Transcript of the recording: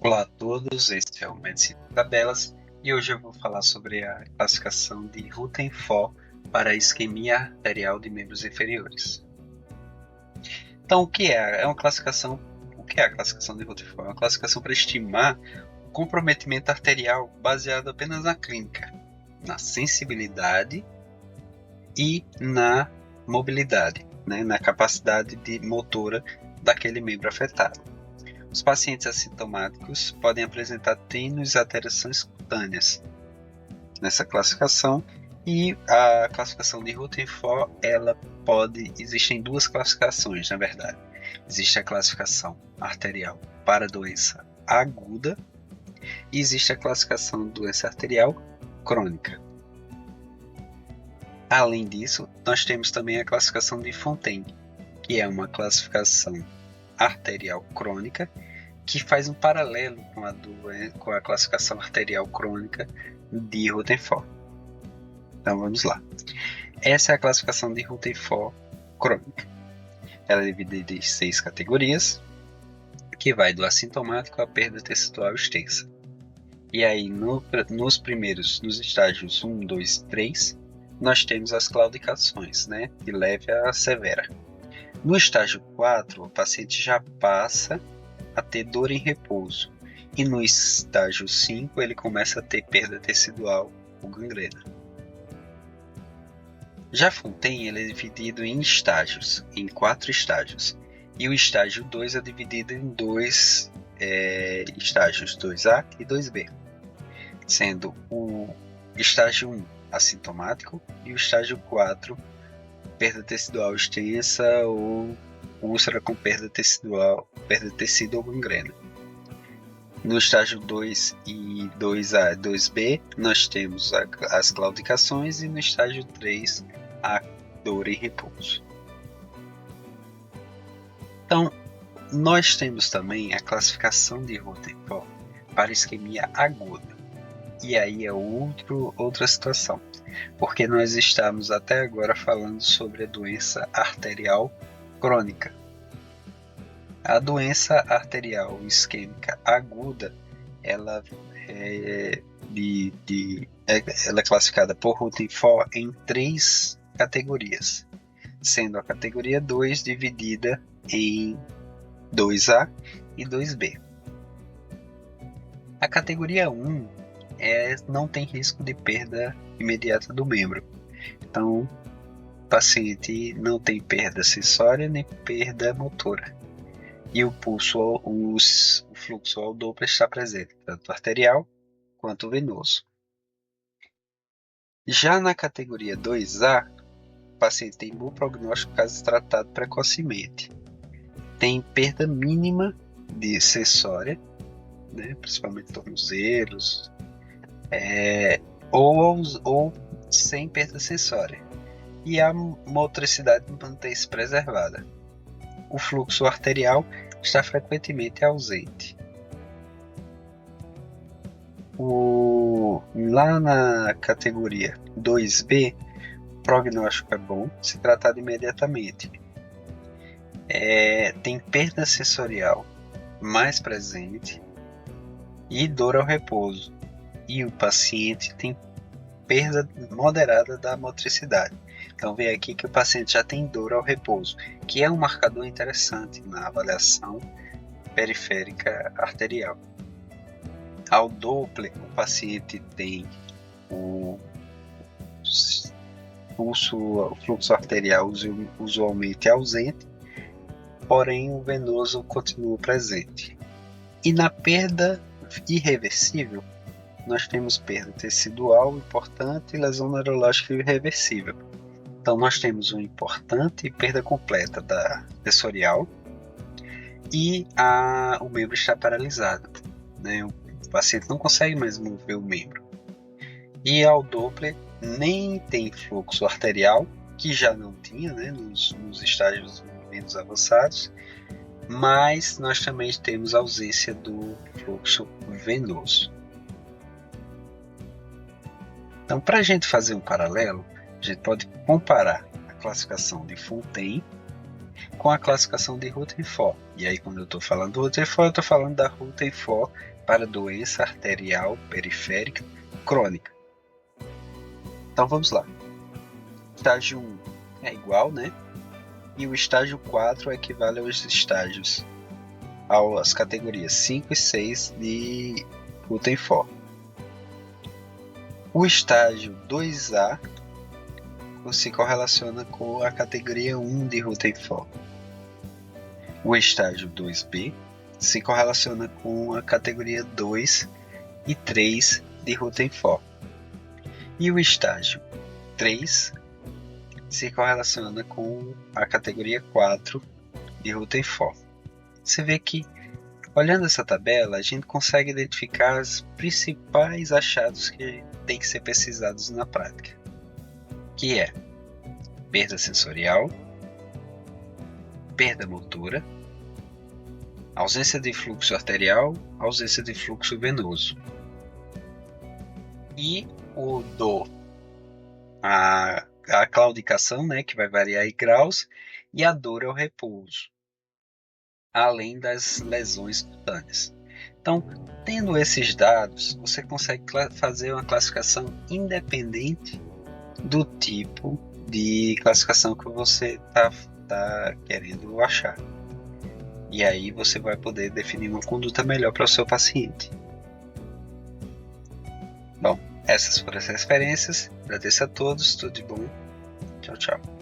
Olá a todos, este é o Medicina por Tabelas e hoje eu vou falar sobre a classificação de Rutherford para a isquemia arterial de membros inferiores. Então, o que é? O que é a classificação de Rutherford? É uma classificação para estimar o comprometimento arterial baseado apenas na clínica, na sensibilidade e na mobilidade, né, na capacidade de motora daquele membro afetado. Os pacientes assintomáticos podem apresentar tênues alterações cutâneas nessa classificação, e a classificação de Rutherford, existem duas classificações, na verdade. Existe a classificação arterial para doença aguda e existe a classificação de doença arterial crônica. Além disso, nós temos também a classificação de Fontaine, que é uma classificação arterial crônica que faz um paralelo com a classificação arterial crônica de Rutherford. Então vamos lá. Essa é a classificação de Rutherford crônica. Ela é dividida em 6 categorias, que vai do assintomático à perda tecidual extensa. E aí, nos estágios 1, 2 e 3, nós temos as claudicações, né, de leve a severa. No estágio 4, o paciente já passa a ter dor em repouso. E no estágio 5, ele começa a ter perda tecidual ou gangrena. Já Fontaine ele é dividido em estágios, em 4 estágios. E o estágio 2 é dividido em dois estágios, 2A e 2B. Sendo o estágio 1 assintomático e o estágio 4 perda tecidual extensa ou úlcera com perda de tecido ou gangrena. No estágio 2 e 2A e 2B, nós temos as claudicações e no estágio 3, a dor em repouso. Então, nós temos também a classificação de Rutherford para isquemia aguda. E aí é outra situação, porque nós estamos até agora falando sobre a doença arterial crônica. A doença arterial isquêmica aguda, ela ela é classificada por Rutherford em 3 categorias, sendo a categoria 2 dividida em 2A e 2B. A categoria 1 não tem risco de perda imediata do membro. Então, o paciente não tem perda acessória nem perda motora. E o fluxo ao Doppler está presente, tanto arterial quanto venoso. Já na categoria 2A, o paciente tem bom prognóstico caso tratado precocemente. Tem perda mínima de acessória, né, principalmente tornozelos, ou sem perda acessória. E a motricidade mantém-se preservada. O fluxo arterial está frequentemente ausente. Lá na categoria 2B, o prognóstico é bom, se tratado imediatamente. Tem perda sensorial mais presente e dor ao repouso. E o paciente tem perda moderada da motricidade. Então vê aqui que o paciente já tem dor ao repouso, que é um marcador interessante na avaliação periférica arterial. Ao Doppler, o paciente tem o fluxo arterial usualmente ausente, porém o venoso continua presente. E na perda irreversível, nós temos perda tecidual importante e lesão neurológica irreversível. Então nós temos uma importante perda completa da sensorial e o membro está paralisado, né? O paciente não consegue mais mover o membro. E ao Doppler nem tem fluxo arterial, que já não tinha, né, nos estágios menos avançados, mas nós também temos ausência do fluxo venoso. Então, para a gente fazer um paralelo, a gente pode comparar a classificação de Fontaine com a classificação de Rutherford. E aí, quando eu estou falando do Rutherford, eu estou falando da Rutherford para doença arterial periférica crônica. Então vamos lá. Estágio 1 é igual, né? E o estágio 4 equivale aos estágios, às categorias 5 e 6 de Rutherford. O estágio 2A se correlaciona com a categoria 1 de Rutherford. O estágio 2B se correlaciona com a categoria 2 e 3 de Rutherford. E o estágio 3 se correlaciona com a categoria 4 de Rutherford. Você vê que, olhando essa tabela, a gente consegue identificar os principais achados que têm que ser pesquisados na prática, que é perda sensorial, perda motora, ausência de fluxo arterial, ausência de fluxo venoso. E a claudicação, né, que vai variar em graus, e a dor ao repouso, além das lesões cutâneas. Então, tendo esses dados, você consegue fazer uma classificação independente do tipo de classificação que você está querendo achar. E aí você vai poder definir uma conduta melhor para o seu paciente. Bom, essas foram as referências. Agradeço a todos, tudo de bom. Tchau, tchau.